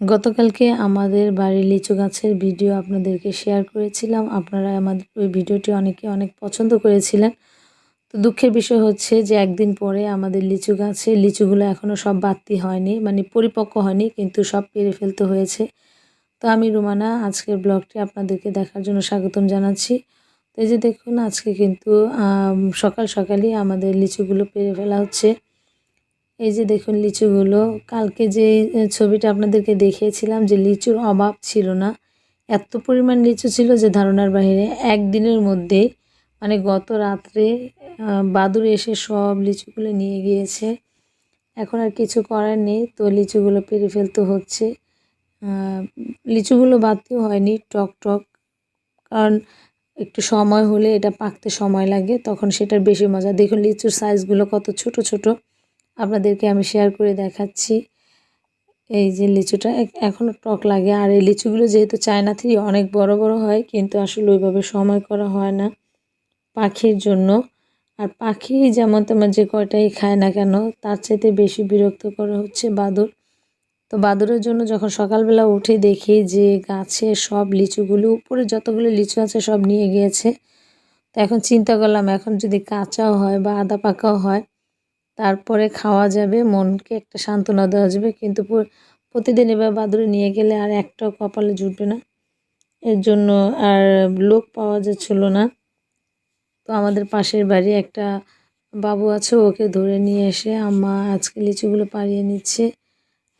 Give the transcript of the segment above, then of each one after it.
গতকালকে আমাদের বাড়ির লিচু গাছের ভিডিও আপনাদেরকে শেয়ার করেছিলাম। আপনারা আমাদের ওই ভিডিওটি অনেক পছন্দ করেছিলেন। তো দুঃখের বিষয় হচ্ছে যে একদিন পরে আমাদের লিচু গাছে লিচুগুলো এখনও সব বাড়তি হয়নি, মানে পরিপক্ক হয়নি, কিন্তু সব পেরে ফেলতে হয়েছে। তো আমি রুমানা আজকের ব্লগটি আপনাদেরকে দেখার জন্য স্বাগতম জানাচ্ছি। তো এই যে দেখুন, আজকে কিন্তু সকাল সকালই আমাদের লিচুগুলো পেরে ফেলা হচ্ছে। এই যে দেখুন লিচুগুলো, কালকে যে ছবিটা আপনাদেরকে দেখিয়েছিলাম যে লিচুর অভাব ছিল না, এত পরিমাণ লিচু ছিল যে ধারণার বাইরে। একদিনের মধ্যেই, মানে গত রাত্রে বাদুড় এসে সব লিচুগুলো নিয়ে গিয়েছে। এখন আর কিছু করার নেই, তো লিচুগুলো পেরে ফেলতে হচ্ছে। লিচুগুলো বাদতেও হয়নি, টক টক, কারণ একটু সময় হলে এটা পাকতে সময় লাগে, তখন সেটার বেশি মজা। দেখুন লিচুর সাইজগুলো কত ছোট ছোট, আপনাদেরকে আমি শেয়ার করে দেখাচ্ছি। এই যে লিচুটা এখনও টক লাগে। আর এই লিচুগুলো যেহেতু চায়না থ্রি অনেক বড় বড় হয়, কিন্তু আসলে ওইভাবে সময় করা হয় না পাখির জন্য। আর পাখি যেমন তেমন যে কয়টাই খায় না কেন, তার চাইতে বেশি বিরক্ত করা হচ্ছে বাদুড়। তো বাদুড়ের জন্য যখন সকালবেলা উঠে দেখি যে গাছে সব লিচুগুলো, উপরে যতগুলো লিচু আছে সব নিয়ে গিয়েছে। তো এখন চিন্তা করলাম, এখন যদি কাঁচাও হয় বা আধা পাকাও হয় তারপরে খাওয়া যাবে, মনকে একটা সান্ত্বনা দেওয়া যাবে। কিন্তু প্রতিদিন এবার বাদুড়ে নিয়ে গেলে আর একটাও কপালে জুটবে না, এর জন্য আর লোক পাওয়া যাচ্ছিল না। তো আমাদের পাশের বাড়ি একটা বাবু আছে, ওকে ধরে নিয়ে এসে আম্মা আজকে লিচুগুলো পাড়িয়ে নিচ্ছে।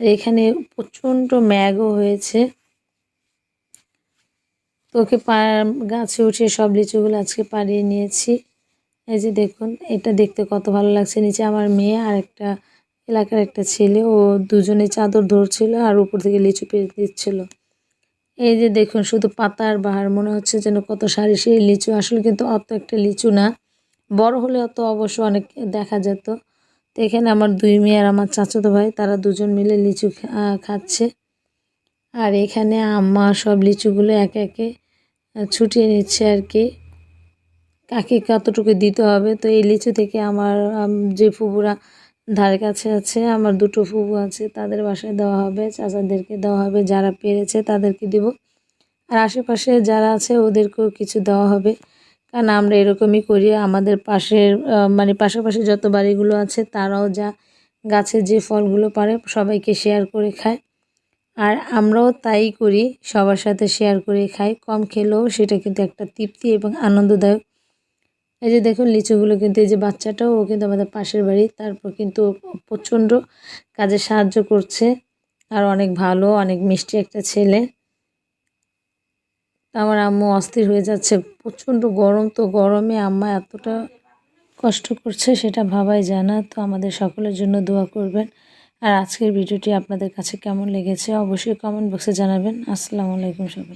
আর এখানে প্রচণ্ড ম্যাগও হয়েছে, তো ওকে গাছে উঠে সব লিচুগুলো আজকে পাড়িয়ে নিয়েছি। এই যে দেখুন, এটা দেখতে কত ভালো লাগছে। নিচে আমার মেয়ে আর একটা এলাকার একটা ছেলে, ও দুজনে চাদর ধরছিল আর উপর থেকে লিচু পেড়ে দিচ্ছিল। এই যে দেখুন, শুধু পাতার বাহার, মনে হচ্ছে যেন কত সারি সেই লিচু। আসলে কিন্তু অত একটা লিচু না, বড় হলে অত অবশ্য অনেক দেখা যেত। তো এখানে আমার দুই মেয়ে আর আমার চাচাতো ভাই, তারা দুজন মিলে লিচু খাচ্ছে। আর এখানে আম্মা সব লিচুগুলো একে একে ছুটিয়ে নিচ্ছে আর কি, কাকে কতটুকু দিতে হবে। তো এই লিচু থেকে আমার যে ফুপুরা ধারে কাছে আছে, আমার দুটো ফুপু আছে, তাদের বাসায় দেওয়া হবে, চাচাদেরকে দেওয়া হবে, যারা পেরেছে তাদেরকে দিব। আর আশেপাশে যারা আছে ওদেরকেও কিছু দেওয়া হবে, কারণ আমরা এরকমই করি। আমাদের পাশের মানে পাশাপাশি যত বাড়িগুলো আছে তারাও যা গাছের যে ফলগুলো পারে সবাইকে শেয়ার করে খায়। আর আমরাও তাই করি, সবার সাথে শেয়ার করে খাই। কম খেলেও সেটা কিন্তু একটা তৃপ্তি এবং আনন্দদায়ক। এই যে দেখুন লিচুগুলো কিন্তু, এই যে বাচ্চাটাও, ও কিন্তু আমাদের পাশের বাড়ি, তারপর কিন্তু প্রচণ্ড কাজে সাহায্য করছে। আর অনেক ভালো, অনেক মিষ্টি একটা ছেলে। তো আমার আম্মু অস্থির হয়ে যাচ্ছে, প্রচণ্ড গরম, তো গরমে আম্মা এতটা কষ্ট করছে সেটা ভাবাই যায় না। তো আমাদের সকলের জন্য দোয়া করবেন। আর আজকের ভিডিওটি আপনাদের কাছে কেমন লেগেছে অবশ্যই কমেন্ট বক্সে জানাবেন। আসসালামু আলাইকুম সবাই।